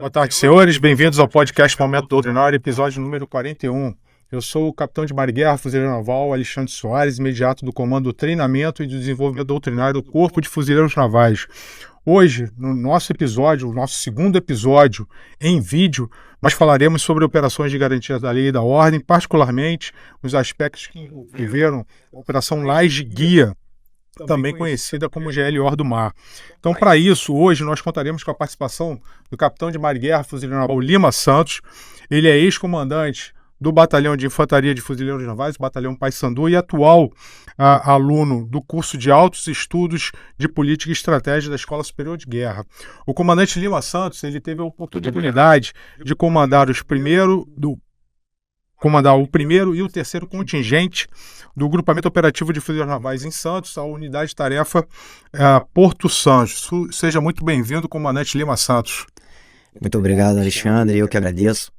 Boa tarde, senhores. Bem-vindos ao podcast Momento Doutrinário, episódio número 41. Eu sou o capitão de mar e guerra, fuzileiro naval, Alexandre Soares, imediato do Comando do Treinamento e do Desenvolvimento Doutrinário do Corpo de Fuzileiros Navais. Hoje, no nosso episódio, o nosso segundo episódio em vídeo, nós falaremos sobre operações de garantia da lei e da ordem, particularmente os aspectos que envolveram a Operação Laje Guia, também conhecida como GLOR do Mar. Então, para isso, hoje nós contaremos com a participação do capitão de mar e guerra, fuzileiro naval Lima Santos. Ele é ex-comandante do Batalhão de Infantaria de Fuzileiros Navais, Batalhão Paysandu, e atual aluno do curso de Altos Estudos de Política e Estratégia da Escola Superior de Guerra. O comandante Lima Santos, ele teve a oportunidade de comandar o primeiro e o terceiro contingente do Grupamento Operativo de Fuzileiros Navais em Santos, a unidade de tarefa Porto Santos. Seja muito bem-vindo, comandante Lima Santos. Muito obrigado, Alexandre. Eu que agradeço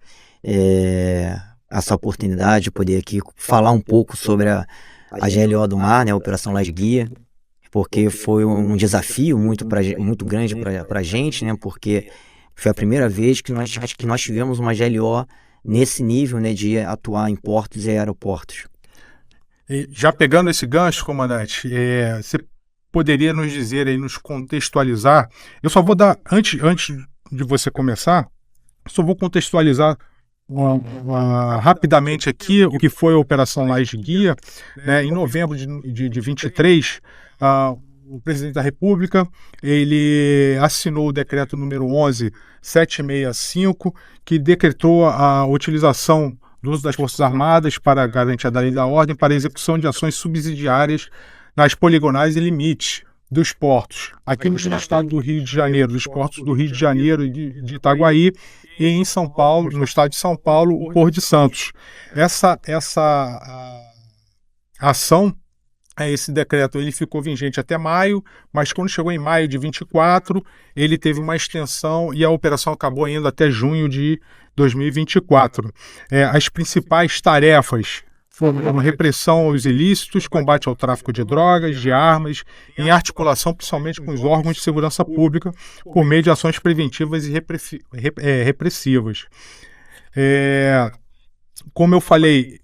essa oportunidade de poder aqui falar um pouco sobre a GLO do Mar, né, a Operação Laje Guia, porque foi um desafio muito grande para a gente, né, porque foi a primeira vez que nós tivemos uma GLO nesse nível, né, de atuar em portos e aeroportos. E já pegando esse gancho, comandante, você poderia nos dizer aí, nos contextualizar? Eu só vou dar, antes de você começar, só vou contextualizar rapidamente aqui o que foi a Operação Laje Guia, né? Em novembro de 23, o presidente da República, ele assinou o decreto número 11.765, que decretou a utilização do uso das Forças Armadas para garantia da lei e da ordem para a execução de ações subsidiárias nas poligonais e limites dos portos, aqui no estado do Rio de Janeiro, dos portos do Rio de Janeiro e de Itaguaí, e em São Paulo, no estado de São Paulo, o Porto de Santos. Essa ação, esse decreto, ele ficou vigente até maio, mas quando chegou em maio de 24, ele teve uma extensão e a operação acabou indo até junho de 2024. As principais tarefas foram repressão aos ilícitos, combate ao tráfico de drogas, de armas, em articulação principalmente com os órgãos de segurança pública, por meio de ações preventivas e repressivas. Como eu falei,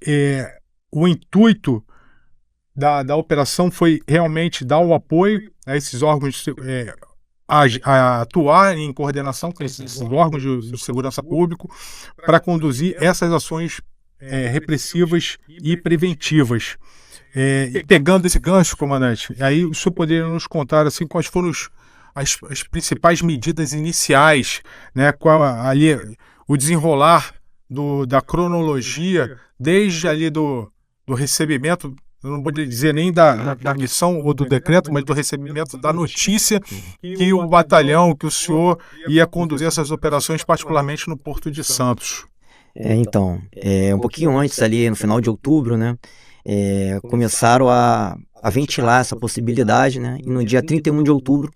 o intuito da operação foi realmente dar o apoio a esses órgãos, a atuar em coordenação com esses órgãos de segurança pública para conduzir essas ações repressivas e preventivas. E pegando esse gancho, comandante, aí o senhor poderia nos contar assim, quais foram as principais medidas iniciais, né, ali o desenrolar da cronologia, desde ali do recebimento, eu não vou dizer nem da missão ou do decreto, mas do recebimento da notícia que o batalhão, que o senhor ia conduzir essas operações, particularmente no Porto de Santos. Um pouquinho antes, ali no final de outubro, né, começaram a ventilar essa possibilidade, né, e no dia 31 de outubro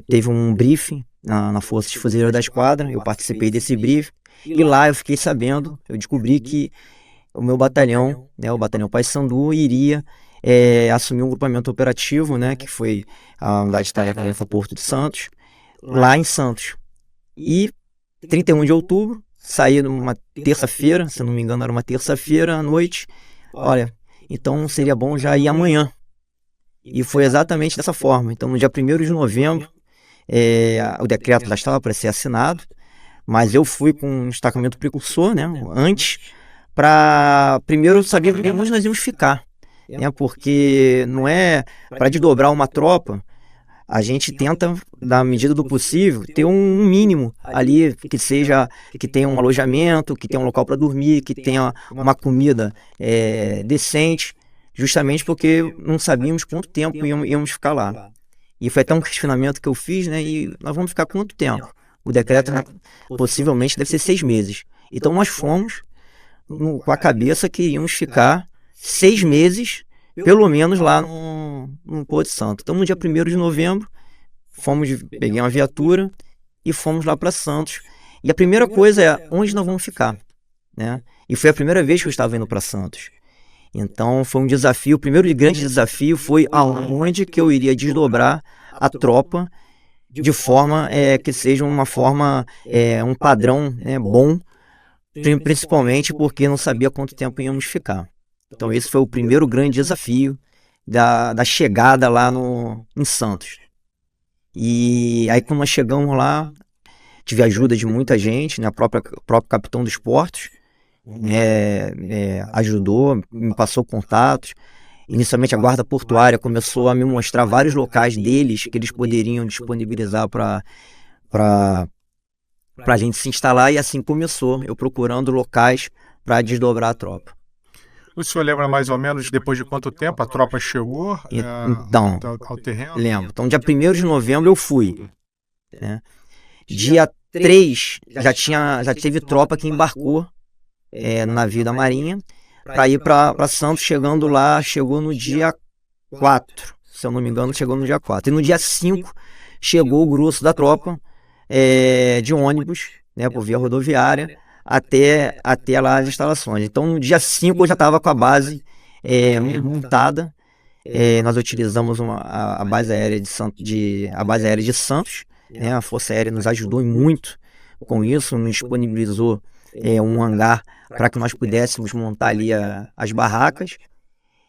teve um briefing na Força de Fuzileiro da Esquadra. Eu participei desse briefing e lá eu fiquei sabendo, eu descobri que o meu batalhão, né, o Batalhão Paysandu, iria assumir um grupamento operativo, né, que foi a unidade de tarefa Porto de Santos, lá em Santos. E 31 de outubro, saí numa terça-feira, se não me engano era uma terça-feira à noite. Olha, então seria bom já ir amanhã. E foi exatamente dessa forma. Então no dia 1º de novembro, o decreto já estava para ser assinado, mas eu fui com um destacamento precursor, né, antes, para primeiro saber onde nós íamos ficar, né, porque não é para desdobrar uma tropa. A gente tenta, na medida do possível, ter um mínimo ali, que tenha um alojamento, que tenha um local para dormir, que tenha uma comida decente, justamente porque não sabíamos quanto tempo íamos ficar lá. E foi até um questionamento que eu fiz, né, e nós vamos ficar quanto tempo? O decreto possivelmente deve ser 6 meses. Então nós fomos com a cabeça que íamos ficar 6 meses, pelo menos lá no Porto de Santos. Então no dia 1º de novembro, peguei uma viatura e fomos lá para Santos. E a primeira coisa é, onde nós vamos ficar, né? E foi a primeira vez que eu estava indo para Santos. Então foi um desafio, o primeiro grande desafio foi aonde que eu iria desdobrar a tropa de forma que seja uma forma, um padrão, né, bom, principalmente porque não sabia quanto tempo íamos ficar. Então esse foi o primeiro grande desafio da chegada lá em Santos. E aí quando nós chegamos lá, tive a ajuda de muita gente, né, o próprio capitão dos portos ajudou, me passou contatos. Inicialmente a guarda portuária começou a me mostrar vários locais deles que eles poderiam disponibilizar para a gente se instalar, e assim começou, eu procurando locais para desdobrar a tropa. O senhor lembra mais ou menos depois de quanto tempo a tropa chegou Então, ao terreno? lembro. Então, dia 1º de novembro eu fui, né? Dia 3 já teve tropa que embarcou no navio da Marinha para ir para Santos. Chegando lá, chegou no dia 4, se eu não me engano, chegou no dia 4. E no dia 5 chegou o grosso da tropa de ônibus, né, por via rodoviária, até lá as instalações. Então no dia 5 eu já estava com a base montada. Nós utilizamos a base aérea de Santos, né? A Força Aérea nos ajudou muito com isso, nos disponibilizou um hangar para que nós pudéssemos montar ali as barracas.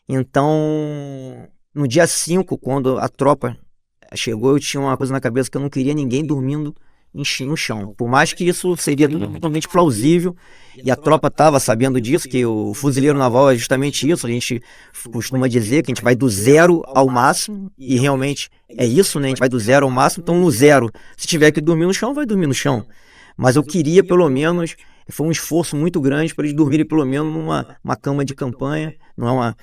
Então no dia 5, quando a tropa chegou, eu tinha uma coisa na cabeça, que eu não queria ninguém dormindo no chão. Por mais que isso seria totalmente plausível, e a tropa estava sabendo disso, que o fuzileiro naval é justamente isso. A gente costuma dizer que a gente vai do 0 ao máximo, e realmente é isso, né? A gente vai do 0 ao máximo. Então no 0, se tiver que dormir no chão, vai dormir no chão. Mas eu queria, pelo menos, foi um esforço muito grande para eles dormirem pelo menos numa cama de campanha. Não é uma...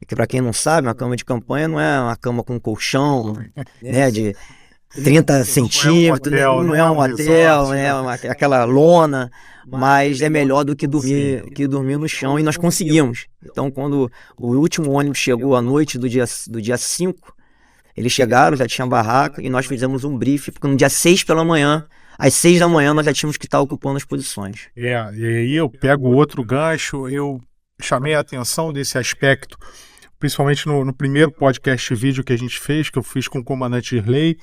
que para quem não sabe, uma cama de campanha não é uma cama com colchão, né, de 30 centímetros, não é um hotel, aquela lona, mas é melhor do que dormir no chão, e nós conseguimos. Então quando o último ônibus chegou à noite do dia 5, eles chegaram, já tinha barraca, e nós fizemos um briefing, porque no dia 6 pela manhã, às 6 da manhã, nós já tínhamos que estar ocupando as posições. E aí eu pego outro gancho, eu chamei a atenção desse aspecto, principalmente no primeiro podcast vídeo que a gente fez, que eu fiz com o comandante Irley.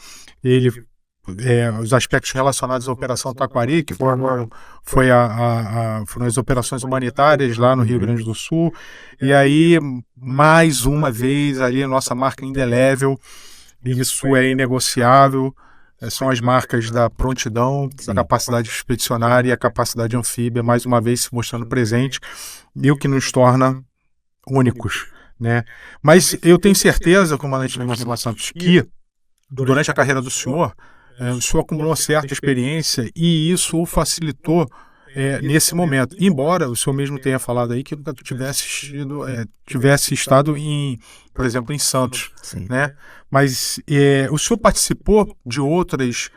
Os aspectos relacionados à Operação Taquari, que foram as operações humanitárias lá no Rio Grande do Sul. E aí, mais uma vez, ali a nossa marca indelével, isso é inegociável, são as marcas da prontidão, da capacidade expedicionária e a capacidade anfíbia, mais uma vez se mostrando presente, e o que nos torna únicos, né? Mas eu tenho certeza, comandante Lima Santos, que durante a carreira do senhor, o senhor acumulou uma certa experiência, e isso o facilitou nesse momento. Embora o senhor mesmo tenha falado aí que nunca tivesse estado por exemplo, em Santos, né? Mas o senhor participou de outras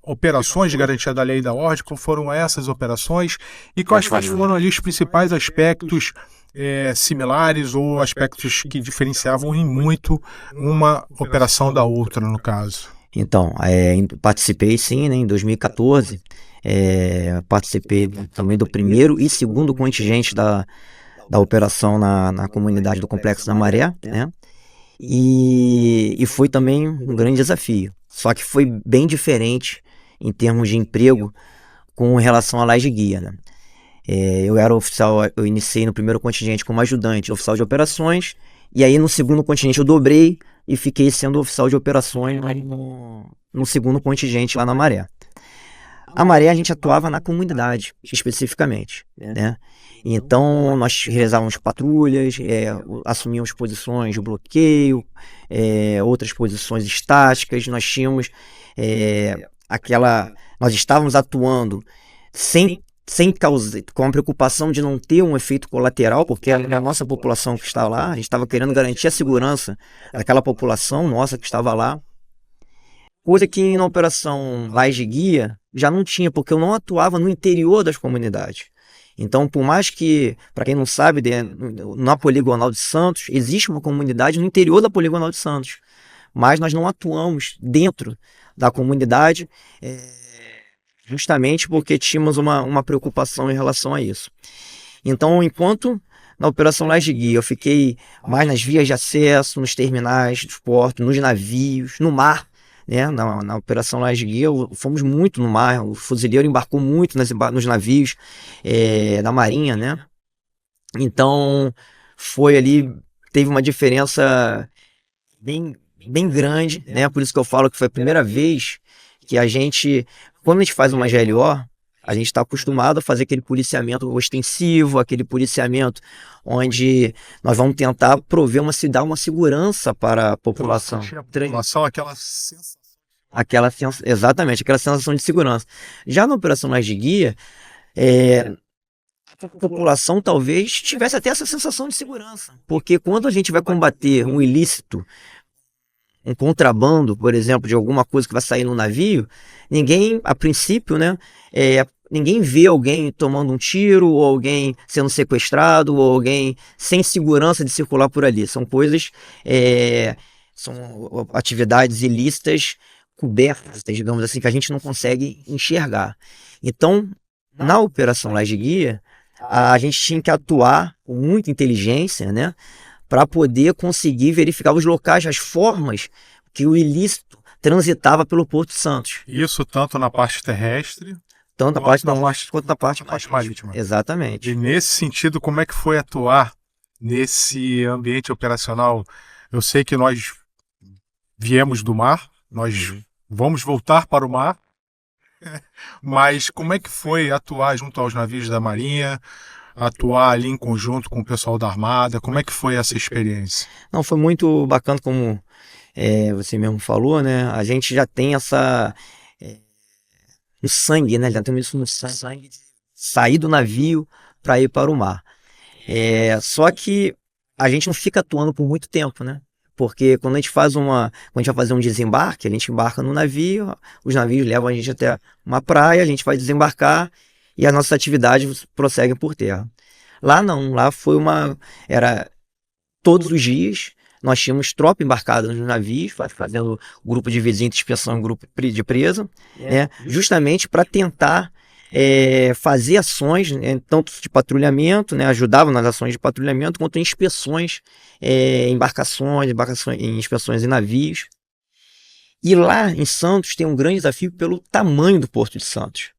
operações de garantia da lei e da ordem? Como foram essas operações? E quais foram ali os principais aspectos similares, ou aspectos que diferenciavam em muito uma operação da outra, no caso? Então, participei sim, né, em 2014, participei também do primeiro e segundo contingente da operação na comunidade do Complexo da Maré, né, e foi também um grande desafio, só que foi bem diferente em termos de emprego com relação à laje guia, né. Eu era oficial, eu iniciei no primeiro contingente como ajudante oficial de operações, e aí no segundo contingente eu dobrei e fiquei sendo oficial de operações no segundo contingente lá na Maré. A Maré a gente atuava na comunidade, especificamente, né? Então nós realizávamos patrulhas, assumíamos posições de bloqueio, outras posições estáticas. Nós tínhamos nós estávamos atuando com a preocupação de não ter um efeito colateral, porque a nossa população que estava lá, a gente estava querendo garantir a segurança daquela população nossa que estava lá, coisa que na operação Laje Guia já não tinha, porque eu não atuava no interior das comunidades. Então, por mais que, para quem não sabe, na Poligonal de Santos existe uma comunidade no interior da Poligonal de Santos, mas nós não atuamos dentro da comunidade, justamente porque tínhamos uma preocupação em relação a isso. Então, enquanto na Operação Laje Guia eu fiquei mais nas vias de acesso, nos terminais dos portos, nos navios, no mar, né, na Operação Laje Guia, fomos muito no mar, o fuzileiro embarcou muito nos navios da Marinha, né? Então, foi ali, teve uma diferença bem, bem grande, né? Por isso que eu falo que foi a primeira vez que quando a gente faz uma GLO, a gente está acostumado a fazer aquele policiamento ostensivo, aquele policiamento onde nós vamos tentar prover dar uma segurança para a população. Exatamente, aquela sensação de segurança. Já na Operação Laje Guia, a população talvez tivesse até essa sensação de segurança, porque quando a gente vai combater um ilícito, um contrabando, por exemplo, de alguma coisa que vai sair no navio, ninguém, a princípio, né, ninguém vê alguém tomando um tiro, ou alguém sendo sequestrado, ou alguém sem segurança de circular por ali. São coisas, são atividades ilícitas cobertas, digamos assim, que a gente não consegue enxergar. Então, na Operação Laje Guia, a gente tinha que atuar com muita inteligência, né, para poder conseguir verificar os locais, as formas que o ilícito transitava pelo Porto de Santos. Isso tanto na parte terrestre, tanto na parte terrestre quanto na parte marítima. Exatamente. E nesse sentido, como é que foi atuar nesse ambiente operacional? Eu sei que nós viemos do mar, nós vamos voltar para o mar, mas como é que foi atuar junto aos navios da Marinha, atuar ali em conjunto com o pessoal da Armada? Como é que foi essa experiência? Não, foi muito bacana, como você mesmo falou, né? A gente já tem no sangue, né? Já temos isso no sangue, de sair do navio para ir para o mar. Só que a gente não fica atuando por muito tempo, né? Porque quando a gente vai fazer um desembarque, a gente embarca no navio, os navios levam a gente até uma praia, a gente vai desembarcar e as nossas atividades prosseguem por terra. Lá não, era todos os dias, nós tínhamos tropa embarcada nos navios, fazendo grupo de visita, inspeção, grupo de presa, né, justamente para tentar fazer ações, né, tanto de patrulhamento, né, ajudavam nas ações de patrulhamento, quanto em inspeções, embarcações, em inspeções em navios. E lá em Santos tem um grande desafio pelo tamanho do Porto de Santos.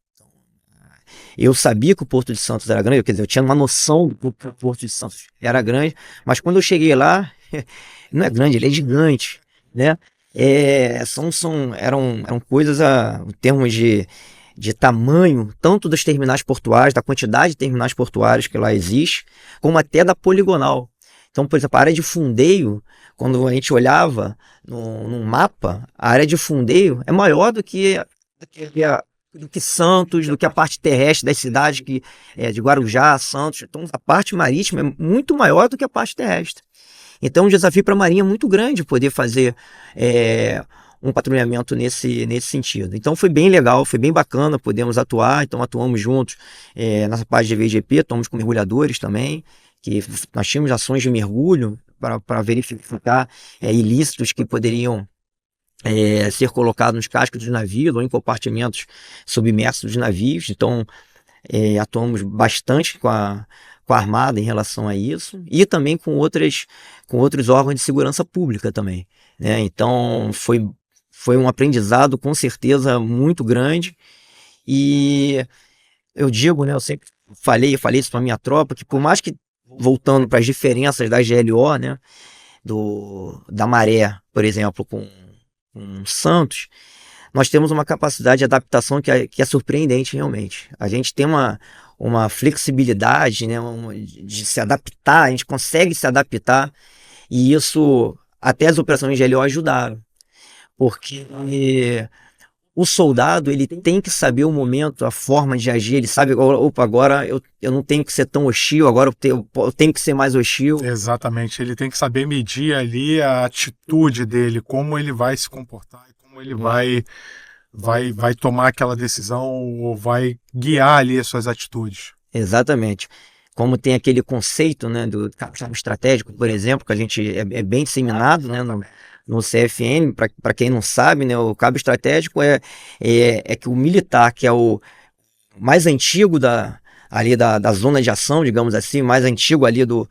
Eu sabia que o Porto de Santos era grande, quer dizer, eu tinha uma noção do que o Porto de Santos era grande, mas quando eu cheguei lá, não é grande, ele é gigante, né? Eram coisas em termos de tamanho, tanto dos terminais portuários, da quantidade de terminais portuários que lá existe, como até da poligonal. Então, por exemplo, a área de fundeio, quando a gente olhava num mapa, a área de fundeio é maior do que Santos, do que a parte terrestre das cidades de Guarujá, Santos. Então, a parte marítima é muito maior do que a parte terrestre. Então, um desafio para a Marinha é muito grande poder fazer um patrulhamento nesse sentido. Então, foi bem legal, foi bem bacana, podemos atuar. Então, atuamos juntos nessa parte de VGP, atuamos com mergulhadores também, que nós tínhamos ações de mergulho para verificar ilícitos que poderiam ser colocado nos cascos dos navios ou em compartimentos submersos dos navios. Então, atuamos bastante com a Armada em relação a isso e também com outros órgãos de segurança pública também, né? Então, foi um aprendizado com certeza muito grande. E eu digo, né, eu sempre falei isso para a minha tropa, que por mais que, voltando para as diferenças da GLO, né, da Maré, por exemplo, com Santos, nós temos uma capacidade de adaptação que é surpreendente realmente. A gente tem uma flexibilidade, né, de se adaptar, a gente consegue se adaptar, e isso até as operações de GLO ajudaram, porque o soldado ele tem que saber o momento, a forma de agir, ele sabe, opa, agora eu não tenho que ser tão hostil, agora eu tenho que ser mais hostil. Exatamente, ele tem que saber medir ali a atitude dele, como ele vai se comportar, como ele vai tomar aquela decisão ou vai guiar ali as suas atitudes. Exatamente. Como tem aquele conceito, né, do cabo estratégico, por exemplo, que a gente é bem disseminado, né, no CFN, para quem não sabe, né, o cabo estratégico é que o militar, que é o mais antigo da zona de ação, digamos assim, mais antigo ali do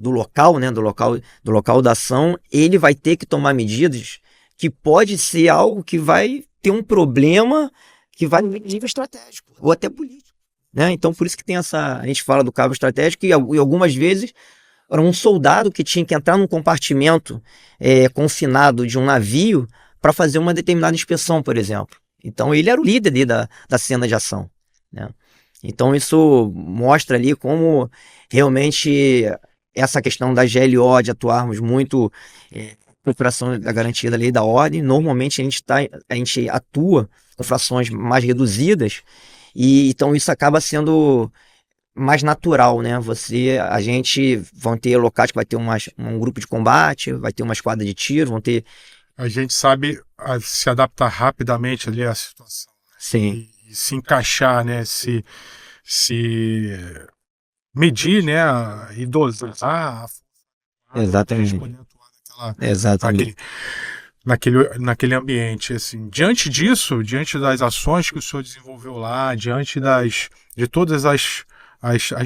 local, né, do local da ação, ele vai ter que tomar medidas que pode ser algo que vai ter um problema que vai no nível estratégico ou até político, né? Então, por isso que tem a gente fala do cabo estratégico e algumas vezes era um soldado que tinha que entrar num compartimento confinado de um navio para fazer uma determinada inspeção, por exemplo. Então, ele era o líder ali da cena de ação, né? Então, isso mostra ali como realmente essa questão da GLO, de atuarmos muito com operação da garantia da lei e da ordem, normalmente a gente atua com frações mais reduzidas, e então isso acaba sendo mais natural, né? A gente vão ter locais que vai ter um grupo de combate, vai ter uma esquadra de tiro, vão ter... A gente sabe se adaptar rapidamente ali à situação. Sim. E se encaixar, né? Se medir, né? E dosar. Exatamente. Exatamente. Naquele ambiente, assim. Diante disso, diante das ações que o senhor desenvolveu lá, diante de todas as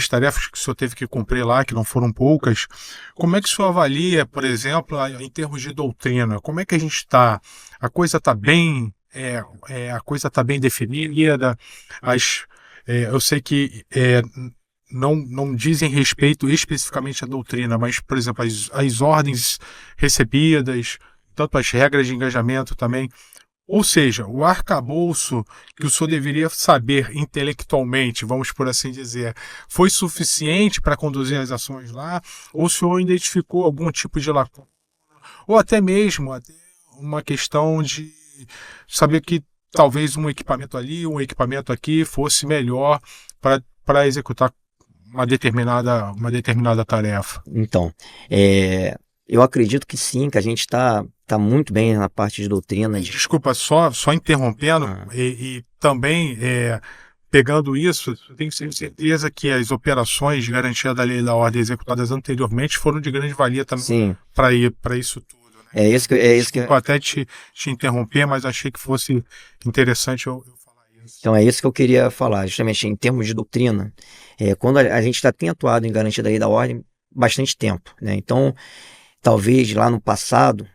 tarefas que o senhor teve que cumprir lá, que não foram poucas, como é que o senhor avalia, por exemplo, em termos de doutrina? Como é que a gente está? A coisa está bem, a coisa está bem definida? Eu sei que não dizem respeito especificamente à doutrina, mas, por exemplo, as ordens recebidas, tanto as regras de engajamento também. Ou seja, o arcabouço que o senhor deveria saber intelectualmente, vamos por assim dizer, foi suficiente para conduzir as ações lá? Ou o senhor identificou algum tipo de lacuna? Ou até mesmo uma questão de saber que talvez um equipamento ali, um equipamento aqui fosse melhor para executar uma determinada tarefa? Então, eu acredito que sim, que a gente está muito bem na parte de doutrina. Desculpa, só interrompendo, e também pegando isso, tenho certeza que as operações de garantia da lei e da ordem executadas anteriormente foram de grande valia também para isso tudo. Né? Desculpa até te interromper, mas achei que fosse interessante eu falar isso. Então é isso que eu queria falar, justamente em termos de doutrina. Quando a gente tem atuado em garantia da lei e da ordem bastante tempo, né? Então, talvez lá no passado,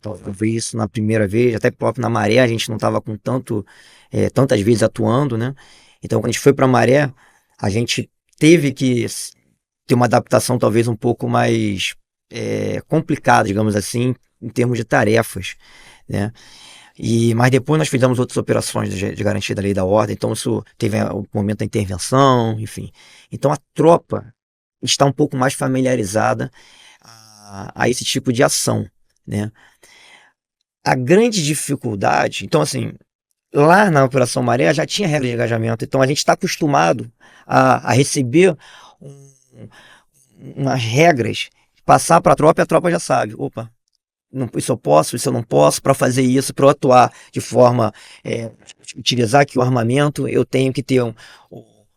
talvez isso na primeira vez, até próprio na Maré, a gente não estava com tantas vezes atuando, né? Então, quando a gente foi para a Maré, a gente teve que ter uma adaptação talvez um pouco mais complicada, digamos assim, em termos de tarefas, né? Mas depois nós fizemos outras operações de garantia da lei e da ordem, então isso teve o momento da intervenção, enfim. Então a tropa está um pouco mais familiarizada a esse tipo de ação, né? A grande dificuldade, então assim, lá na Operação Maré já tinha regra de engajamento, então a gente está acostumado a receber umas regras, passar para a tropa e a tropa já sabe, opa, isso eu posso, isso eu não posso, para fazer isso, para eu atuar de forma, utilizar aqui o armamento, eu tenho que ter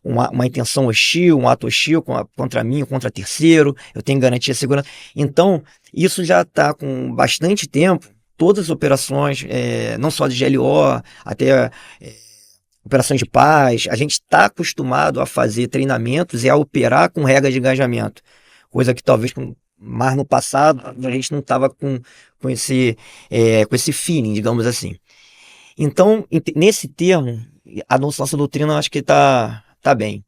uma intenção hostil, um ato hostil contra mim, contra terceiro, eu tenho que garantir a segurança. Então, isso já está com bastante tempo, todas as operações, não só de GLO, até operações de paz, a gente está acostumado a fazer treinamentos e a operar com regras de engajamento, coisa que talvez mas no passado a gente não estava com esse feeling, digamos assim. Então, nesse termo, a nossa doutrina acho que está bem.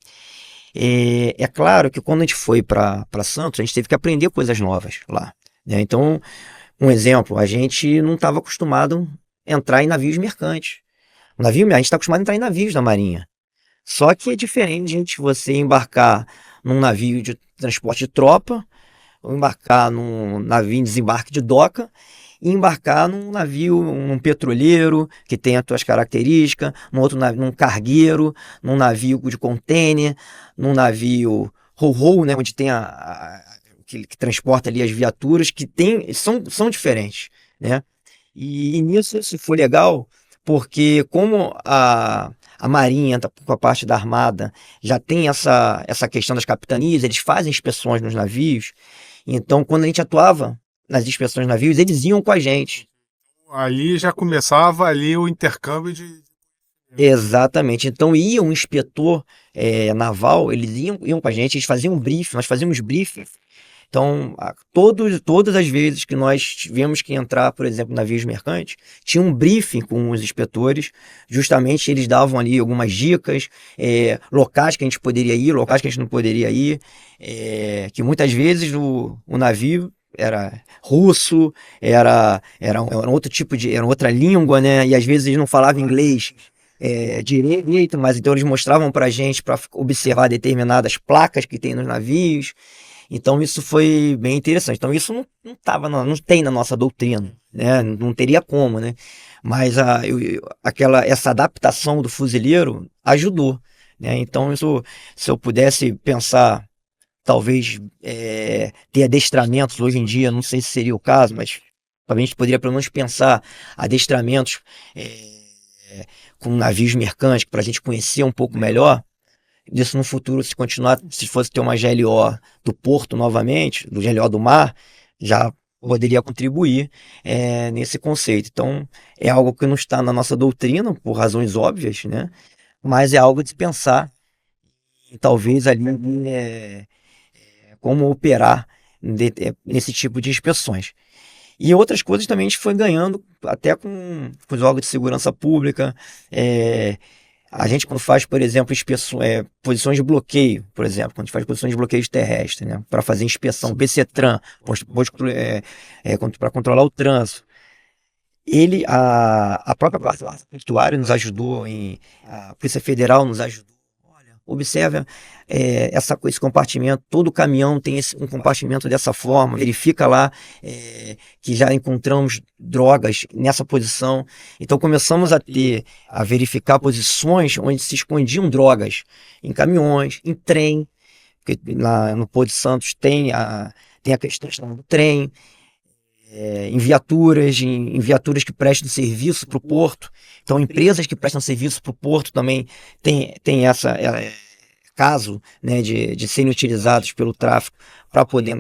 É claro que quando a gente foi para Santos, a gente teve que aprender coisas novas lá, né? Então, um exemplo, a gente não estava acostumado a entrar em navios mercantes. A gente está acostumado a entrar em navios da Marinha. Só que é diferente de você embarcar num navio de transporte de tropa, ou embarcar num navio em desembarque de doca, e embarcar num navio, num petroleiro, que tem as suas características, num outro navio, num cargueiro, num navio de contêiner, num navio ro-ro, né, onde tem que transporta ali as viaturas, que são diferentes, né? E nisso isso foi legal, porque como a Marinha, com a parte da Armada, já tem essa questão das capitanias, eles fazem inspeções nos navios. Então, quando a gente atuava nas inspeções de navios, eles iam com a gente. Ali já começava o intercâmbio de... Exatamente. Então, ia um inspetor naval, eles iam com a gente, eles faziam um briefing, nós fazíamos briefing Então, todas as vezes que nós tivemos que entrar, por exemplo, navios mercantes, tinha um briefing com os inspetores, justamente eles davam ali algumas dicas, locais que a gente poderia ir, locais que a gente não poderia ir, que muitas vezes o navio era russo, era um outro tipo era outra língua, né? E às vezes eles não falavam inglês direito, mas então eles mostravam para a gente para observar determinadas placas que tem nos navios. Então isso foi bem interessante. Então isso não tem na nossa doutrina, né? Não teria como, né? Mas essa adaptação do fuzileiro ajudou, né? Então isso, se eu pudesse pensar, talvez ter adestramentos hoje em dia, não sei se seria o caso, mas talvez a gente poderia pelo menos pensar adestramentos com navios mercantes para a gente conhecer um pouco melhor. Disso no futuro, se fosse ter uma GLO do porto novamente, do GLO do mar, já poderia contribuir nesse conceito. Então, é algo que não está na nossa doutrina, por razões óbvias, né? Mas é algo de se pensar, e talvez ali como operar nesse tipo de inspeções. E outras coisas também a gente foi ganhando, até com os órgãos de segurança pública. A gente, quando faz, por exemplo, posições de bloqueio, por exemplo, quando a gente faz posições de bloqueio terrestre, né, para fazer inspeção, PCTran, para controlar o trânsito, a própria Guarda Portuária nos ajudou, a Polícia Federal nos ajudou. Olha, observe esse compartimento, todo caminhão tem um compartimento dessa forma, verifica lá que já encontramos drogas nessa posição. Então começamos a verificar posições onde se escondiam drogas, em caminhões, em trem, porque lá no Porto de Santos tem a questão do trem, em viaturas que prestam serviço para o porto. Então empresas que prestam serviço para o porto também tem essa caso, né, de serem utilizados pelo tráfico para poder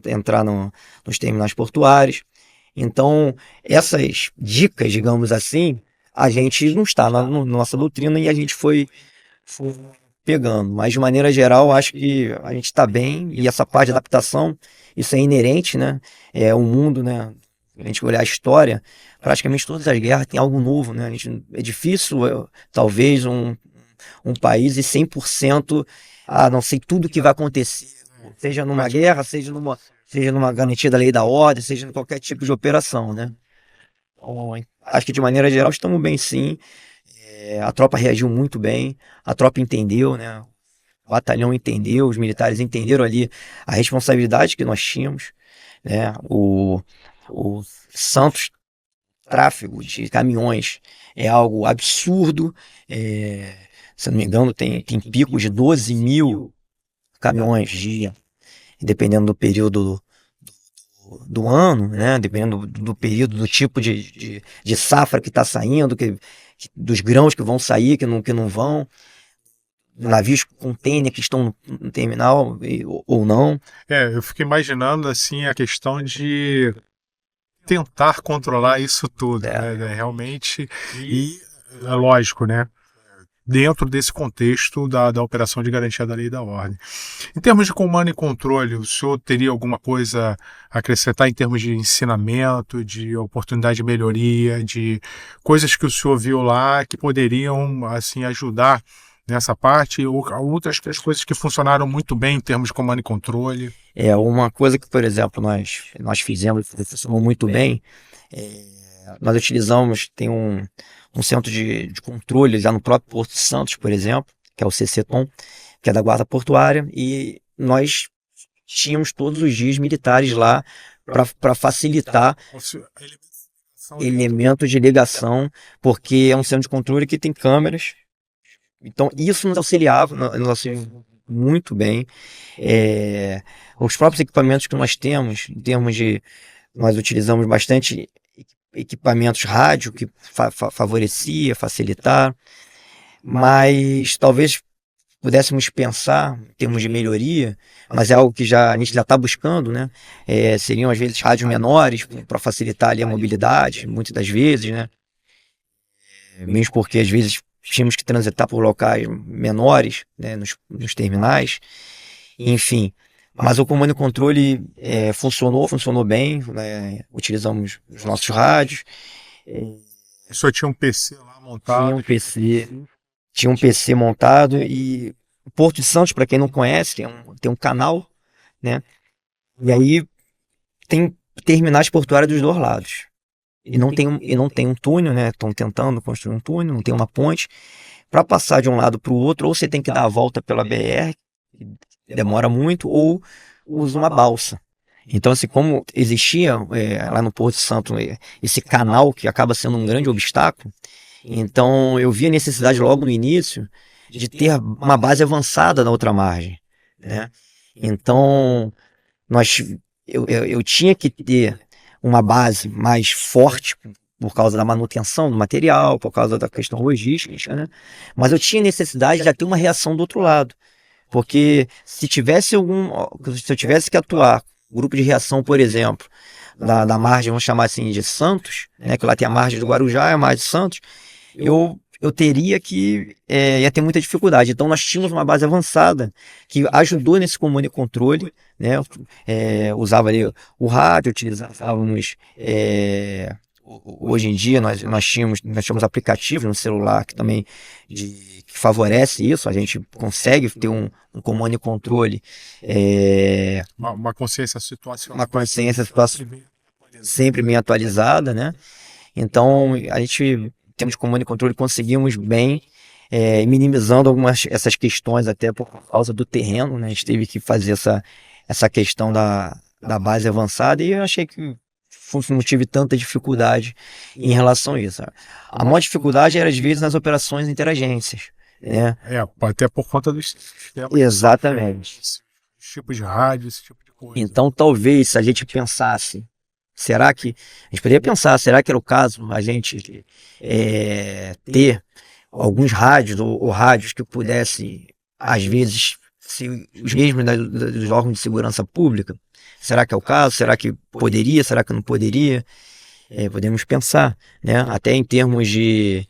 entrar nos terminais portuários. Então, essas dicas, digamos assim, a gente não está na nossa doutrina e a gente foi pegando. Mas, de maneira geral, acho que a gente está bem e essa parte de adaptação, isso é inerente, né? O mundo, né? A gente olhar a história, praticamente todas as guerras tem algo novo, né? É difícil, talvez, um país e 100%, não sei tudo que vai acontecer, seja numa guerra, seja numa garantia da lei da ordem, seja em qualquer tipo de operação, né? Então, acho que de maneira geral estamos bem, sim. A tropa reagiu muito bem, a tropa entendeu, né? O batalhão entendeu, os militares entenderam ali a responsabilidade que nós tínhamos, né? O Santos, tráfego de caminhões é algo absurdo. Se não me engano, tem picos de 12 mil caminhões dia, dependendo do período do ano, né? Dependendo do período, do tipo de safra que está saindo, dos grãos que vão sair, que não vão, navios container que estão no terminal ou não. Eu fico imaginando assim a questão de tentar controlar isso tudo, né? Realmente, e é lógico, né? Dentro desse contexto da operação de garantia da lei e da ordem. Em termos de comando e controle, o senhor teria alguma coisa a acrescentar em termos de ensinamento, de oportunidade de melhoria, de coisas que o senhor viu lá que poderiam assim ajudar nessa parte, ou outras coisas que funcionaram muito bem em termos de comando e controle? Uma coisa que, por exemplo, nós fizemos e funcionou muito bem, nós utilizamos, tem um centro de controle já no próprio Porto de Santos, por exemplo, que é o CCTOM, que é da Guarda Portuária, e nós tínhamos todos os dias militares lá para facilitar elementos de ligação, porque é um centro de controle que tem câmeras. Então, isso nos auxiliava muito bem. Os próprios equipamentos que nós temos, em termos nós utilizamos bastante equipamentos rádio, que favorecia, facilitar, mas talvez pudéssemos pensar em termos de melhoria, mas é algo que a gente já está buscando, né? Seriam às vezes rádios menores para facilitar ali a mobilidade, muitas das vezes, né? Mesmo porque às vezes tínhamos que transitar por locais menores, né? Nos terminais, enfim. Mas o comando e controle funcionou bem, né? Utilizamos os nossos rádios. O senhor tinha um PC lá montado? Tinha um PC montado e o Porto de Santos, para quem não conhece, tem um canal, né? E aí tem terminais portuários dos dois lados. E não tem um túnel, né? Estão tentando construir um túnel, não tem uma ponte. Para passar de um lado para o outro, ou você tem que dar a volta pela BR, que demora muito, ou usa uma balsa. Então, assim, como existia lá no Porto de Santo esse canal que acaba sendo um grande obstáculo, então eu vi a necessidade logo no início de ter uma base avançada na outra margem, né? Então, eu tinha que ter uma base mais forte por causa da manutenção do material, por causa da questão logística, né? Mas eu tinha necessidade de ter uma reação do outro lado, porque se eu tivesse que atuar, grupo de reação, por exemplo, da margem, vamos chamar assim, de Santos, né? Que lá tem a margem do Guarujá e a margem de Santos, eu teria que ia ter muita dificuldade. Então nós tínhamos uma base avançada que ajudou nesse comando e controle, né? Usava ali o rádio, utilizávamos hoje em dia nós temos aplicativos no celular que também que favorece isso. A gente consegue ter um comando e controle, uma consciência situacional, sempre bem atualizada, né? Então a gente temos comando e controle, conseguimos bem, minimizando essas questões até por causa do terreno, né? A gente teve que fazer essa questão da base avançada e eu achei que não tive tanta dificuldade em relação a isso. A maior dificuldade era às vezes nas operações interagências, né? Até por conta dos sistemas. Exatamente. Esse tipo de rádio, esse tipo de coisa. Então talvez se a gente pensasse, será que era o caso a gente ter alguns rádios ou rádios que pudessem, às vezes, ser os mesmos dos órgãos de segurança pública? Será que é o caso? Será que poderia? Será que não poderia? Podemos pensar, né? Até em termos de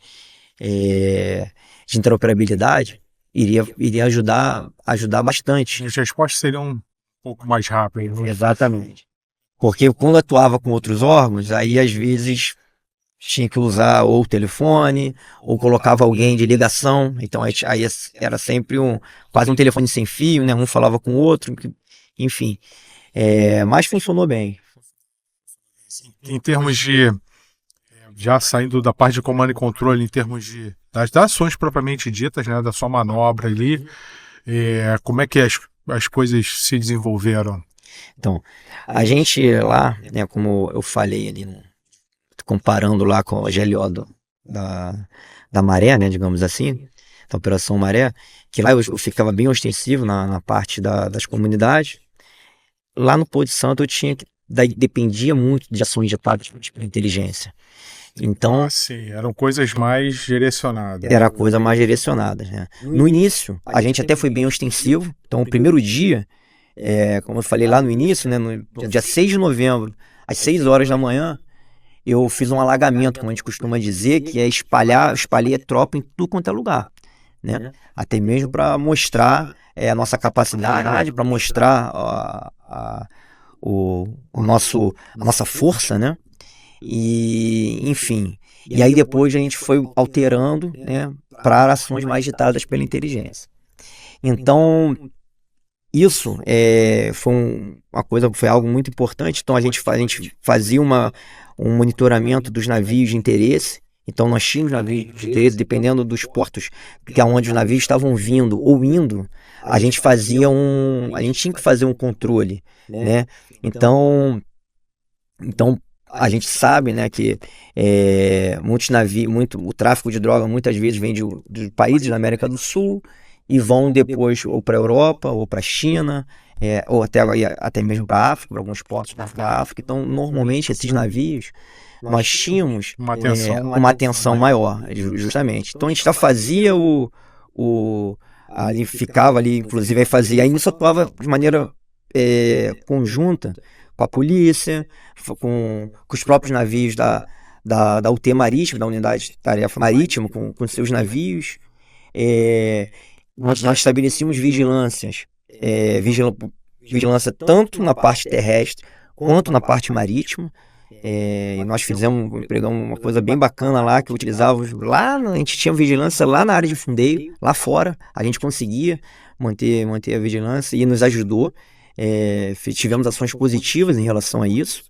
interoperabilidade, iria ajudar bastante. As respostas seriam um pouco mais rápidas. Exatamente. Porque quando atuava com outros órgãos, aí às vezes tinha que usar ou o telefone, ou colocava alguém de ligação. Então aí era sempre quase um telefone sem fio, né? Um falava com o outro, enfim. Mas funcionou bem. Em termos de, já saindo da parte de comando e controle, em termos das ações propriamente ditas, né? Da sua manobra ali, como é que as coisas se desenvolveram? Então, a gente lá, né, como eu falei ali, comparando lá com a GLO da Maré, né, digamos assim, da Operação Maré, que lá eu ficava bem ostensivo na parte das comunidades. Lá no Porto de Santo dependia muito de ações de ataque de inteligência. Então, sim, eram coisas mais direcionadas. Era coisa mais direcionada, né? No início, a gente até foi bem ostensivo. Então, o primeiro dia, como eu falei lá no início, né, no dia 6 de novembro, às 6 horas da manhã, eu fiz um alagamento, como a gente costuma dizer, que é espalhei a tropa em tudo quanto é lugar, né? Até mesmo para mostrar a nossa capacidade, para mostrar a nossa força, né? E, enfim. E aí depois a gente foi alterando, né, para ações mais ditadas pela inteligência. Então, isso foi algo muito importante. Então a gente fazia um monitoramento dos navios de interesse. Então nós tínhamos navios de interesse, dependendo dos portos que aonde os navios estavam vindo ou indo, a gente tinha que fazer um controle, né? Então a gente sabe, né, que o tráfico de droga muitas vezes vem de países da América do Sul e vão depois ou para a Europa ou para a China, ou até mesmo para a África, para alguns portos da África. Então, normalmente, esses navios, nós tínhamos uma atenção maior, justamente. Então, a gente já fazia ali ficava ali, inclusive, aí nisso atuava de maneira conjunta com a polícia, com os próprios navios da UT Marítima, da Unidade de Tarefa Marítima, com seus navios. Nós estabelecíamos vigilâncias, vigilância tanto na parte terrestre quanto na parte marítima. E nós empregamos uma coisa bem bacana lá, que utilizávamos lá, a gente tinha vigilância lá na área de fundeio, lá fora, a gente conseguia manter a vigilância e nos ajudou. Tivemos ações positivas em relação a isso,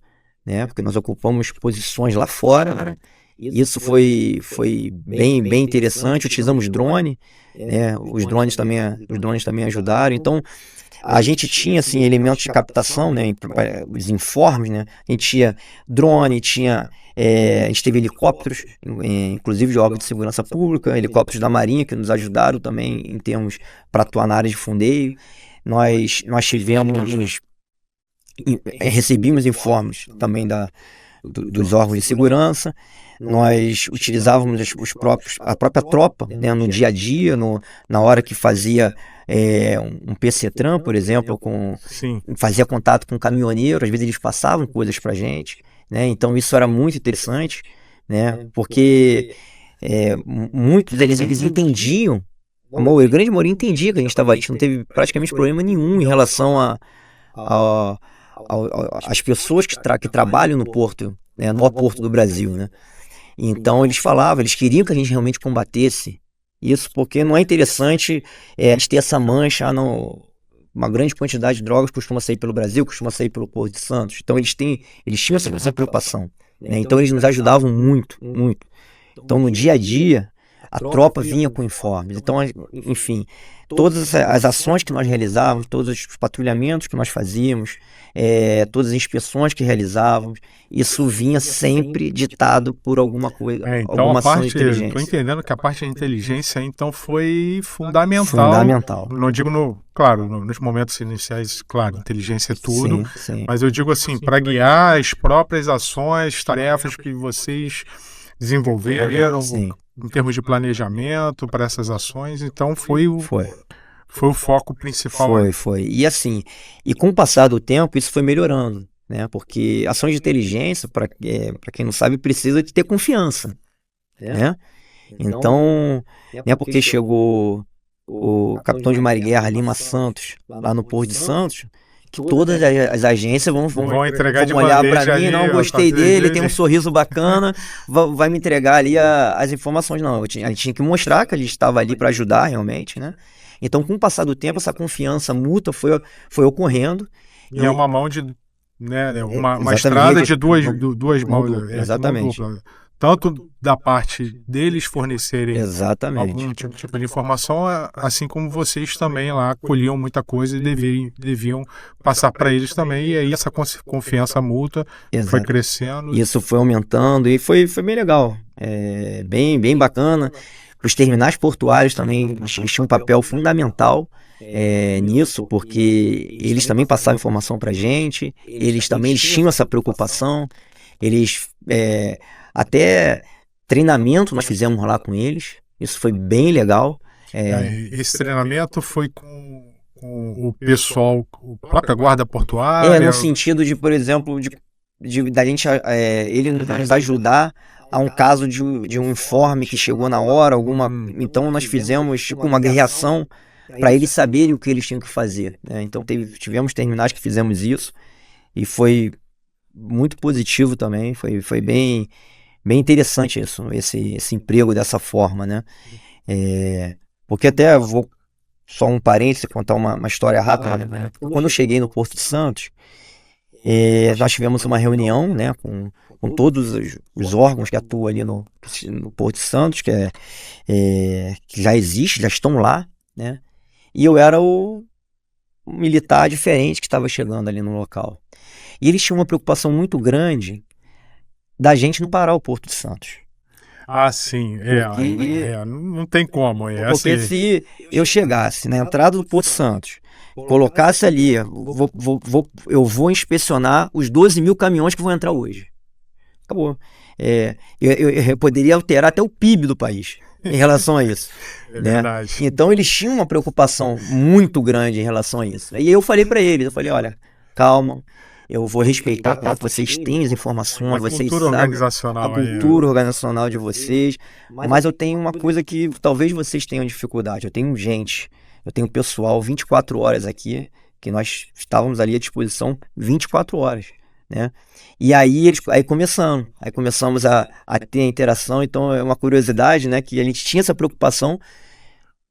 né, porque nós ocupamos posições lá fora, né? Isso foi bem interessante. Utilizamos drone, né? Os drones também ajudaram. Então, a gente tinha assim, elementos de captação, né, os informes, né? A gente tinha drone, a gente teve helicópteros, inclusive de órgãos de segurança pública, helicópteros da Marinha que nos ajudaram também em termos para atuar na área de fundeio. Nós recebíamos informes também dos órgãos de segurança. Nós utilizávamos a própria tropa, né, no dia a dia, na hora que fazia um PCTran, por exemplo, fazia contato com um caminhoneiro, às vezes eles passavam coisas para a gente, né? Então isso era muito interessante, né? Porque muitos deles entendiam, a grande maioria entendia que a gente estava ali, não teve praticamente problema nenhum em relação às pessoas que trabalham no porto, né, no maior porto do Brasil, né? Então eles queriam que a gente realmente combatesse isso, porque não é interessante a gente ter essa mancha, uma grande quantidade de drogas costuma sair pelo Brasil, costuma sair pelo Porto de Santos. Então eles tinham essa preocupação, né? Então eles nos ajudavam muito, muito. Então no dia a dia a tropa vinha com informes. Então, enfim, todas as ações que nós realizávamos, todos os patrulhamentos que nós fazíamos, todas as inspeções que realizávamos, isso vinha sempre ditado por alguma coisa, então alguma ação de inteligência. Estou entendendo que a parte de inteligência, então, foi fundamental. Não digo, nos momentos iniciais, claro, inteligência é tudo, sim. Mas eu digo assim, para guiar as próprias ações, tarefas que vocês desenvolveram, em termos de planejamento para essas ações, então foi o foco principal. Foi. E assim, com o passar do tempo, isso foi melhorando, né? Porque ações de inteligência, para quem não sabe, precisa de ter confiança, né? Então, não é porque chegou o capitão de Mar e Guerra Lima Santos, lá no Porto de Santos, que todas as agências vão olhar para mim, não gostei dele, tem um sorriso bacana, vai me entregar ali as informações. Não, a gente tinha que mostrar que a gente estava ali para ajudar realmente, né? Então, com o passar do tempo, essa confiança mútua foi ocorrendo. E é uma mão de, né, uma estrada de duas mãos. Exatamente. Tanto da parte deles fornecerem algum tipo de informação, assim como vocês também lá colhiam muita coisa e deviam passar para eles também. E aí essa confiança mútua foi crescendo. Isso foi aumentando e foi bem legal, bem bacana. Os terminais portuários também tinham um papel fundamental nisso, porque eles também passavam informação para a gente, eles tinham essa preocupação, até treinamento nós fizemos lá com eles, isso foi bem legal. Esse treinamento foi com o pessoal, a própria guarda portuária? No sentido de, por exemplo, da gente ele nos ajudar a um caso de um informe que chegou na hora, então nós fizemos tipo uma reação para eles saberem o que eles tinham que fazer, né? Então tivemos terminais que fizemos isso e foi muito positivo também, foi bem interessante esse emprego dessa forma, né? Porque até vou só um parênteses, contar uma história rápida, né? Quando eu cheguei no Porto de Santos, nós tivemos uma reunião, né, com todos os órgãos que atuam ali no Porto de Santos, que já existe, já estão lá, né? E eu era o militar diferente que estava chegando ali no local. E eles tinham uma preocupação muito grande da gente não parar o Porto de Santos. Ah, sim. Não tem como. Porque assim, se eu chegasse na entrada do Porto de Santos, colocasse ali, eu vou inspecionar os 12 mil caminhões que vão entrar hoje. Acabou. Eu poderia alterar até o PIB do país em relação a isso. Verdade. Então eles tinham uma preocupação muito grande em relação a isso. E eu falei para eles, olha, calma, eu vou respeitar, vocês têm as informações, vocês sabem a cultura organizacional de vocês, mas eu tenho uma coisa que talvez vocês tenham dificuldade, eu tenho pessoal 24 horas aqui que nós estávamos ali à disposição 24 horas, né? E aí começamos a ter a interação. Então é uma curiosidade, né, que a gente tinha essa preocupação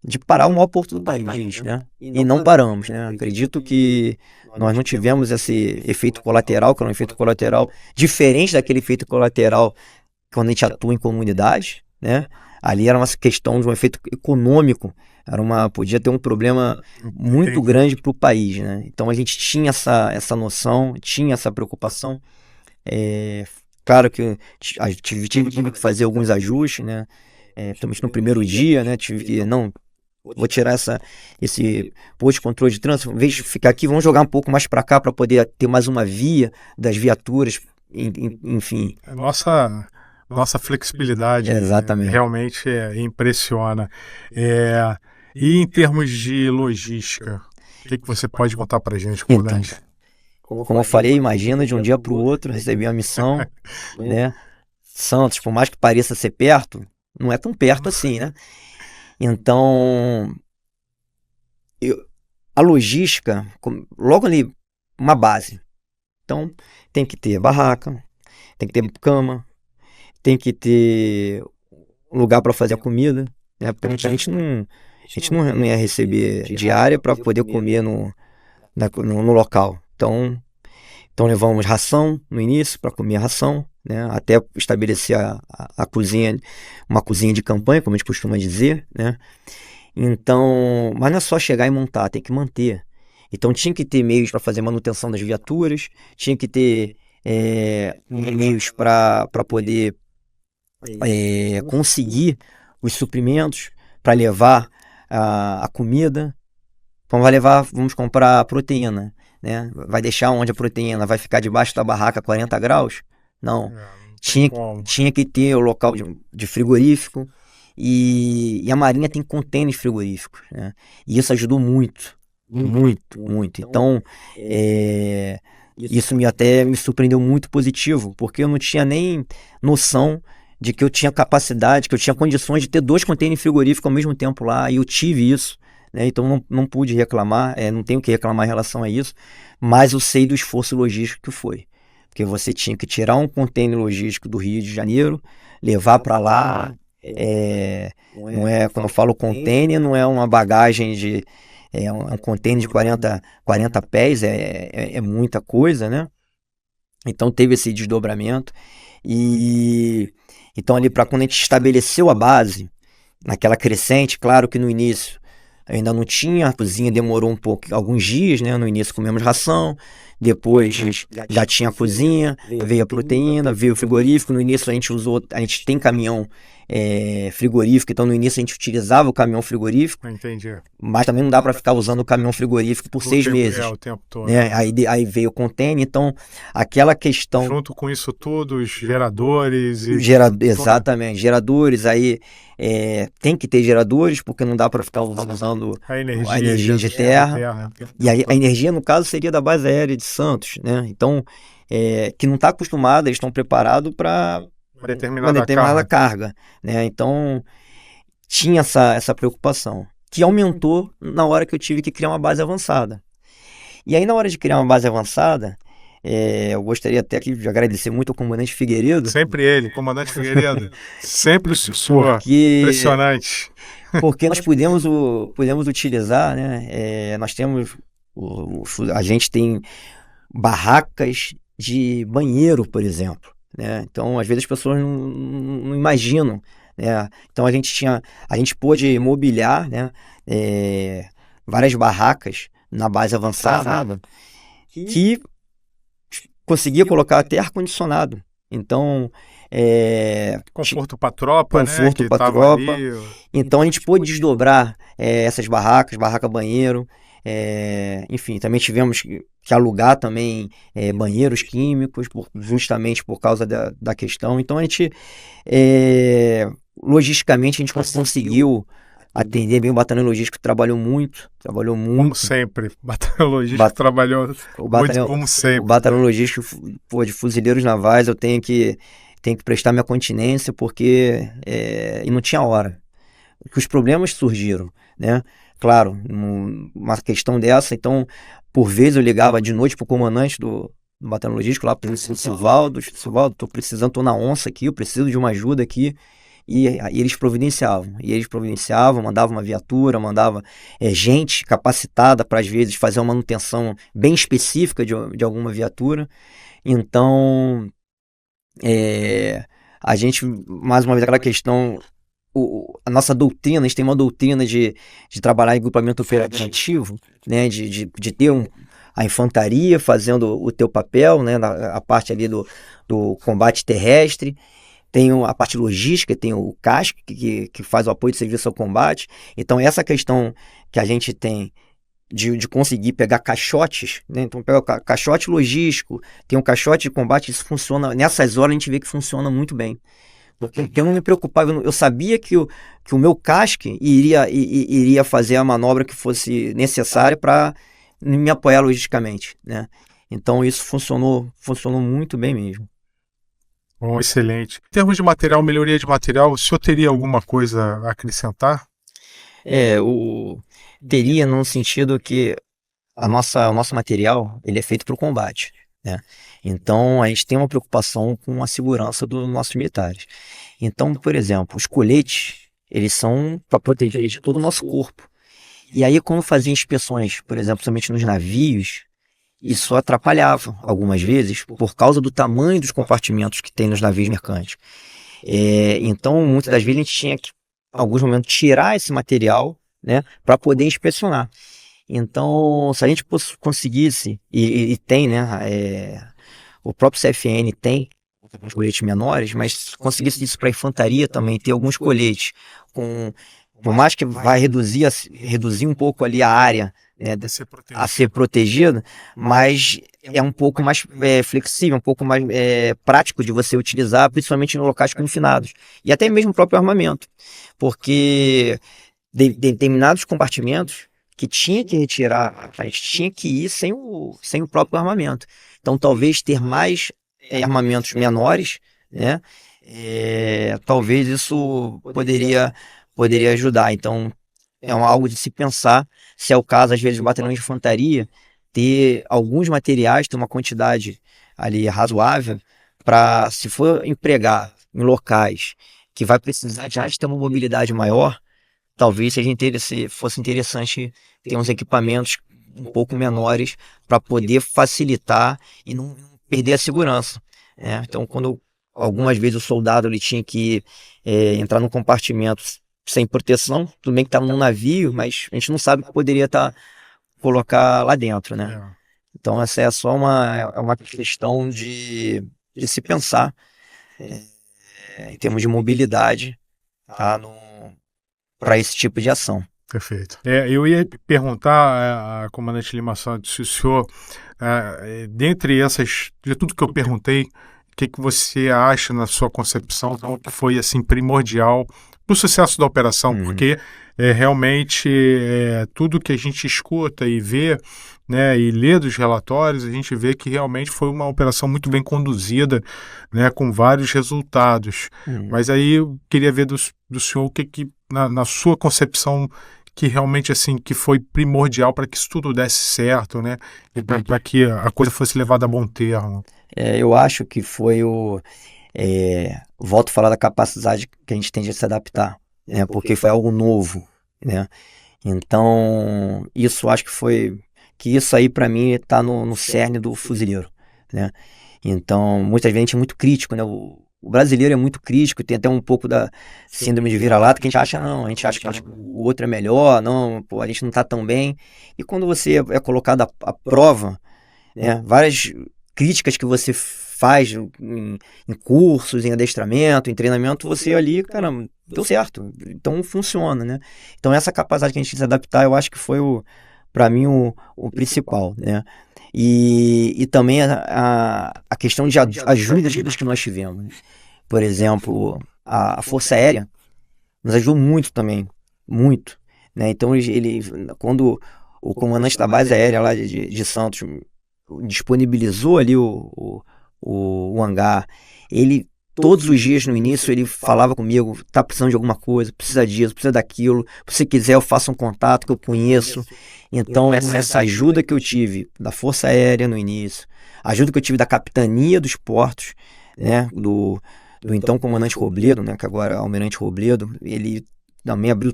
de parar o maior porto do país, né? E não paramos, né? Acredito que nós não tivemos esse efeito colateral, que era um efeito colateral diferente daquele efeito colateral quando a gente atua em comunidade, né? Ali era uma questão de um efeito econômico, podia ter um problema muito grande para o país, né? Então a gente tinha essa noção, tinha essa preocupação. Claro que tive que fazer alguns ajustes, né? Principalmente no primeiro dia, né? Tive que, não, vou tirar esse posto de controle de trânsito, em vez de ficar aqui, vamos jogar um pouco mais para cá para poder ter mais uma via das viaturas, enfim. Nossa flexibilidade Exatamente. Realmente impressiona. E em termos de logística, o que você pode contar para a gente, comandante? Então, como eu falei, imagina de um dia para o outro receber a missão, né? Santos, por mais que pareça ser perto, não é tão perto assim, né? Então, a logística, logo ali, uma base. Então, tem que ter barraca, tem que ter cama, tem que ter lugar para fazer a comida, né? Porque a gente não ia receber diária para poder comer no local. Então levamos ração no início para comer a ração, né? Até estabelecer a cozinha, uma cozinha de campanha, como a gente costuma dizer, né? Então, mas não é só chegar e montar, tem que manter. Então tinha que ter meios para fazer manutenção das viaturas, tinha que ter meios para poder conseguir os suprimentos, para levar a comida. Vamos comprar proteína, né? Vai deixar onde a proteína vai ficar debaixo da barraca a 40 graus? Não. Tinha que ter o local de frigorífico, e a Marinha tem contêineres frigoríficos, né? E isso ajudou muito, muito, muito. Então, isso até me surpreendeu muito positivo, porque eu não tinha nem noção de que eu tinha capacidade, que eu tinha condições de ter 2 contêineres frigoríficos ao mesmo tempo lá, e eu tive isso. Então não pude reclamar, não tenho que reclamar em relação a isso, mas eu sei do esforço logístico que foi, porque você tinha que tirar um contêiner logístico do Rio de Janeiro, levar para lá, não é, quando eu falo contêiner, não é uma bagagem um contêiner de 40 pés, é muita coisa, né? Então teve esse desdobramento, e então ali para quando a gente estabeleceu a base, naquela crescente, claro que no início eu ainda não tinha, a cozinha demorou alguns dias, né? No início comemos ração, depois já tinha a cozinha, veio a proteína, veio o frigorífico. No início a gente tem caminhão frigorífico, então no início a gente utilizava o caminhão frigorífico. Entendi. Mas também não dá para ficar usando o caminhão frigorífico por 6 meses. O tempo todo. Né? Aí veio o container, então aquela questão... Junto com isso tudo, os geradores... Exatamente, geradores, aí tem que ter geradores, porque não dá para ficar usando a energia de terra. E a energia, no caso, seria da base aérea de Santos, né? Então, que não está acostumada, eles estão preparados para uma determinada carga, né? Então, tinha essa preocupação, que aumentou na hora que eu tive que criar uma base avançada. E aí, na hora de criar uma base avançada, eu gostaria até aqui de agradecer muito ao comandante Figueiredo. Sempre ele, comandante Figueiredo. Sempre o senhor. Impressionante. Porque nós pudemos utilizar, né? Nós temos... A gente tem barracas de banheiro, por exemplo, né? Então, às vezes as pessoas não imaginam, né? Então, a gente pôde mobiliar, né? Várias barracas na base avançada que conseguia colocar até ar-condicionado. Então, conforto para a tropa, conforto para a tropa. Então, a gente pôde desdobrar essas barracas, barraca-banheiro. Enfim, também tivemos que alugar também banheiros químicos, justamente por causa da questão. Então, a gente, logisticamente, a gente conseguiu atender bem. O Batalhão Logístico trabalhou muito. Como sempre, o Batalhão Logístico trabalhou muito, como sempre. O Batalhão Logístico, de fuzileiros navais, eu tenho que prestar minha continência, porque e não tinha hora. Porque os problemas surgiram, né? claro, uma questão dessa, então, por vezes eu ligava de noite pro comandante do batalhão logístico lá, pro Silvaldo, tô precisando, tô na onça aqui, eu preciso de uma ajuda aqui, e eles providenciavam, mandavam uma viatura, mandava gente capacitada para às vezes fazer uma manutenção bem específica de alguma viatura. Então, a gente, mais uma vez, aquela questão, a nossa doutrina, a gente tem uma doutrina de trabalhar em grupamento operativo, né, de ter a infantaria fazendo o teu papel, né, a parte ali do combate terrestre, tem a parte logística, tem o CASC, que faz o apoio de serviço ao combate. Então, essa questão que a gente tem de conseguir pegar caixotes, né? Então, pega o caixote logístico, tem um caixote de combate, isso funciona, nessas horas a gente vê que funciona muito bem. Porque eu não me preocupava, eu sabia que o meu CASC iria fazer a manobra que fosse necessária para me apoiar logisticamente, né? Então, isso funcionou muito bem mesmo. Bom, excelente. Em termos de material, melhoria de material, o senhor teria alguma coisa a acrescentar? Teria no sentido que o nosso material ele é feito para o combate, né? Então a gente tem uma preocupação com a segurança dos nossos militares. Então, por exemplo, os coletes eles são para proteger de todo o nosso corpo. E aí quando fazia inspeções, por exemplo, somente nos navios, isso atrapalhava algumas vezes por causa do tamanho dos compartimentos que tem nos navios mercantes. Então, muitas das vezes a gente tinha que, em alguns momentos, tirar esse material, né, para poder inspecionar. Então, se a gente conseguisse, e tem, né, o próprio CFN tem alguns coletes menores, mas se conseguisse isso para a infantaria também, ter alguns coletes, por mais que vai reduzir um pouco ali a área, né, a ser protegida, mas é um pouco mais flexível, um pouco mais prático de você utilizar, principalmente em locais confinados. E até mesmo o próprio armamento, porque determinados compartimentos que tinha que retirar, a gente tinha que ir sem o próprio armamento. Então, talvez ter mais armamentos menores, né? Talvez isso poderia ajudar. Então, algo de se pensar, se é o caso, às vezes, do batalhão de infantaria, ter alguns materiais, ter uma quantidade ali razoável, para, se for empregar em locais que vai precisar de ter uma mobilidade maior, talvez fosse interessante ter uns equipamentos um pouco menores para poder facilitar e não perder a segurança, né? Então, algumas vezes o soldado ele tinha que entrar num compartimento sem proteção, tudo bem que estava num navio, mas a gente não sabe o que poderia colocar lá dentro, né? Então, essa é só uma questão de se pensar em termos de mobilidade, tá, para esse tipo de ação. Perfeito. Eu ia perguntar a comandante Lima Santos se o senhor, dentre de tudo que eu perguntei, o que você acha na sua concepção que foi assim primordial para o sucesso da operação, porque realmente tudo que a gente escuta e vê, né, e lê dos relatórios, a gente vê que realmente foi uma operação muito bem conduzida, né, com vários resultados. Mas aí eu queria ver do senhor o que na sua concepção que realmente assim que foi primordial para que isso tudo desse certo, né, e para que a coisa fosse levada a bom termo. Eu acho que foi volto a falar da capacidade que a gente tem de se adaptar, né, porque foi algo novo, né? Então, isso acho que isso aí para mim está no cerne do fuzileiro, né? Então, muitas vezes a gente é muito crítico, né? O brasileiro é muito crítico, tem até um pouco da síndrome de vira-lata, que a gente acha que o outro é melhor, não, pô, a gente não está tão bem. E quando você é colocado à prova, né, várias críticas que você faz em cursos, em adestramento, em treinamento, você ali, cara, deu certo, então funciona, né? Então essa capacidade que a gente tem de se adaptar, eu acho que foi para mim o principal, né? E também a questão de ajudas que nós tivemos, né? Por exemplo, a Força Aérea nos ajudou muito também, muito, né? Então quando o comandante da base aérea lá de Santos disponibilizou ali o hangar, ele todos os dias no início ele falava comigo, tá precisando de alguma coisa, precisa disso, precisa daquilo, se você quiser eu faço um contato que eu conheço. Então essa ajuda que eu tive da Força Aérea no início, a ajuda que eu tive da Capitania dos Portos, né, do então comandante Robledo, né, que agora é Almirante Robledo, ele também abriu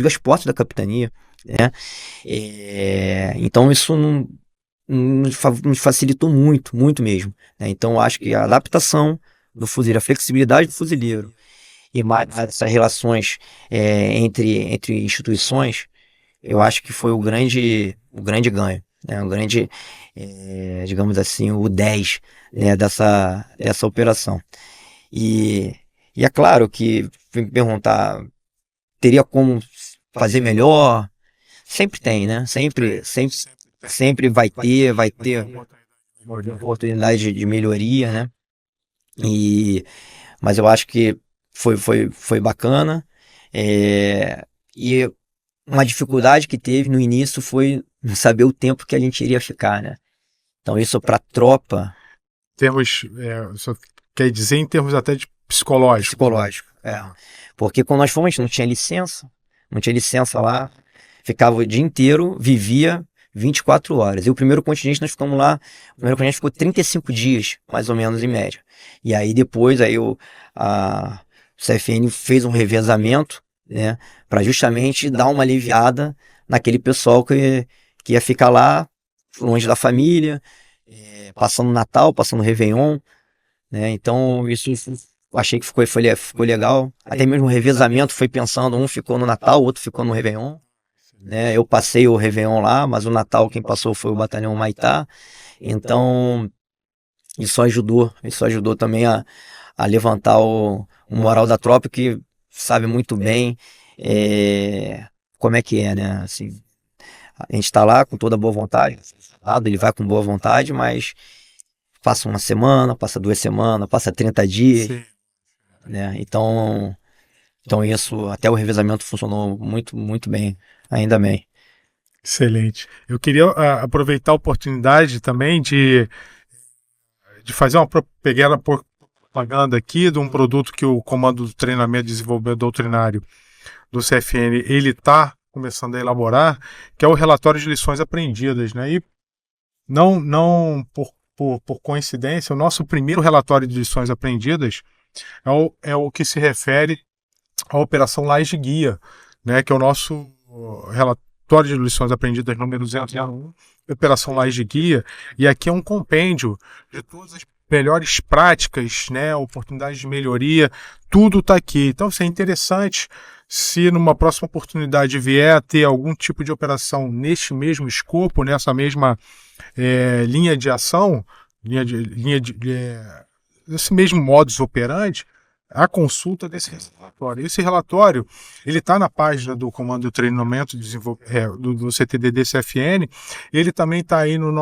as portas da capitania, né? Então isso nos facilitou muito, muito mesmo, né? Então eu acho que a adaptação do fuzileiro, a flexibilidade do fuzileiro e mais essas relações entre instituições, eu acho que foi o grande ganho, né? O grande, digamos assim, o 10, né, dessa operação. E é claro que me perguntar, teria como fazer melhor? Sempre tem, né? Sempre vai ter oportunidade de melhoria, né? Mas eu acho que foi bacana. E uma dificuldade que teve no início foi saber o tempo que a gente iria ficar, né? Então isso para tropa... Só quer dizer em termos até de psicológico. Psicológico, Porque quando nós fomos, a gente não tinha licença lá, ficava o dia inteiro, vivia 24 horas. E o primeiro contingente nós ficamos lá, o primeiro contingente ficou 35 dias, mais ou menos, em média. E aí depois o CFN fez um revezamento, né, para justamente dar uma aliviada naquele pessoal que ia ficar lá, longe da família, passando Natal, passando Réveillon, né? Então isso achei que ficou legal. Até mesmo o revezamento foi pensando, um ficou no Natal, o outro ficou no Réveillon, né? Eu passei o Réveillon lá, mas o Natal quem passou foi o Batalhão Humaitá. Então isso ajudou também a levantar o moral da tropa, que sabe muito bem como é que é, né? Assim, a gente está lá com toda boa vontade, ele vai com boa vontade, mas passa uma semana, passa 2 semanas, passa 30 dias, sim, né? Então isso, até o revezamento funcionou muito, muito bem, ainda bem. Excelente. Eu queria aproveitar a oportunidade também de fazer uma pequena propaganda aqui de um produto que o Comando do Treinamento e Desenvolvimento Doutrinário do CFN ele está começando a elaborar, que é o relatório de lições aprendidas, né? E não por coincidência, o nosso primeiro relatório de lições aprendidas é o que se refere à Operação Laje Guia, né, que é o nosso relatório de lições aprendidas número 201, Operação Laje Guia, e aqui é um compêndio de todas as melhores práticas, né, oportunidades de melhoria, tudo está aqui. Então, isso é interessante. Se numa próxima oportunidade vier a ter algum tipo de operação neste mesmo escopo, nessa mesma linha de ação, esse mesmo modus operandi, a consulta desse relatório. Esse relatório ele está na página do Comando de Treinamento do CTDD-CFN, ele também está aí no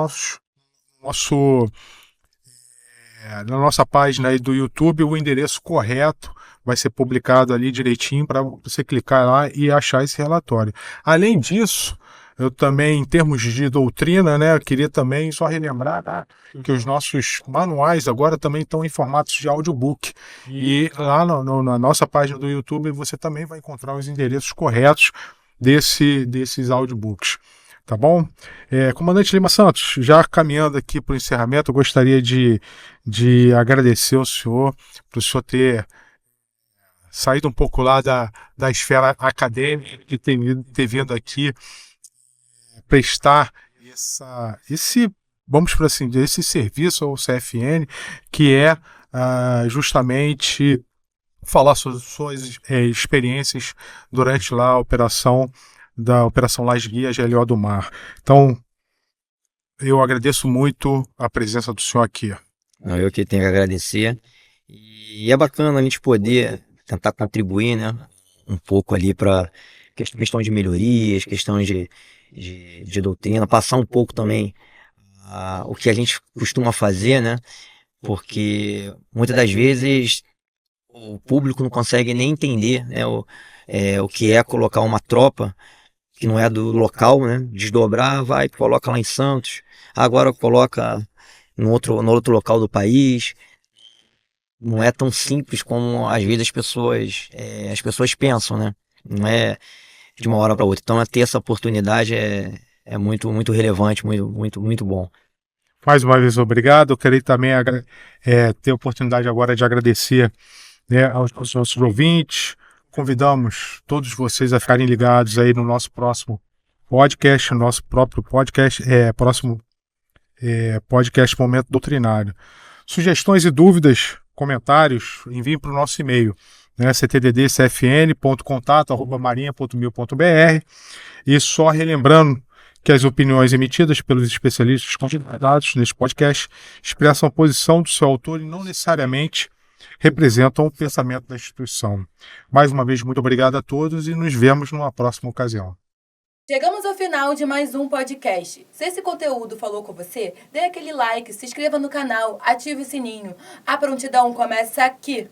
na nossa página aí do YouTube, o endereço correto vai ser publicado ali direitinho para você clicar lá e achar esse relatório. Além disso, eu também, em termos de doutrina, né, eu queria também só relembrar, tá, que os nossos manuais agora também estão em formatos de audiobook. E lá na nossa página do YouTube você também vai encontrar os endereços corretos desses audiobooks. Tá bom? Comandante Lima Santos, já caminhando aqui para o encerramento, eu gostaria de agradecer ao senhor por o senhor ter saído um pouco lá da esfera acadêmica e ter vindo aqui prestar vamos por assim dizer, esse serviço ao CFN, que é justamente falar sobre suas experiências durante lá a Operação Laje Guia GLO do Mar. Então, eu agradeço muito a presença do senhor aqui. Eu que tenho que agradecer. E é bacana a gente poder tentar contribuir, né, um pouco ali para questão de melhorias, questões de doutrina, passar um pouco também o que a gente costuma fazer, né, porque muitas das vezes o público não consegue nem entender, né, o que é colocar uma tropa que não é do local, né, desdobrar, vai, coloca lá em Santos, agora coloca no outro local do país. não é tão simples como às vezes as pessoas pensam, né? Não é de uma hora para outra. Então, ter essa oportunidade é muito, muito relevante, muito, muito, muito bom. Mais uma vez, obrigado. Eu queria também ter a oportunidade agora de agradecer, né, aos nossos ouvintes. Convidamos todos vocês a ficarem ligados aí no nosso próximo podcast, nosso próprio podcast, próximo podcast Momento Doutrinário. Sugestões e dúvidas, comentários, enviem para o nosso e-mail, né, ctddcfn.contato@marinha.mil.br. E só relembrando que as opiniões emitidas pelos especialistas convidados neste podcast expressam a posição do seu autor e não necessariamente representam o pensamento da instituição. Mais uma vez, muito obrigado a todos e nos vemos numa próxima ocasião. Chegamos ao final de mais um podcast. Se esse conteúdo falou com você, dê aquele like, se inscreva no canal, ative o sininho. A prontidão começa aqui.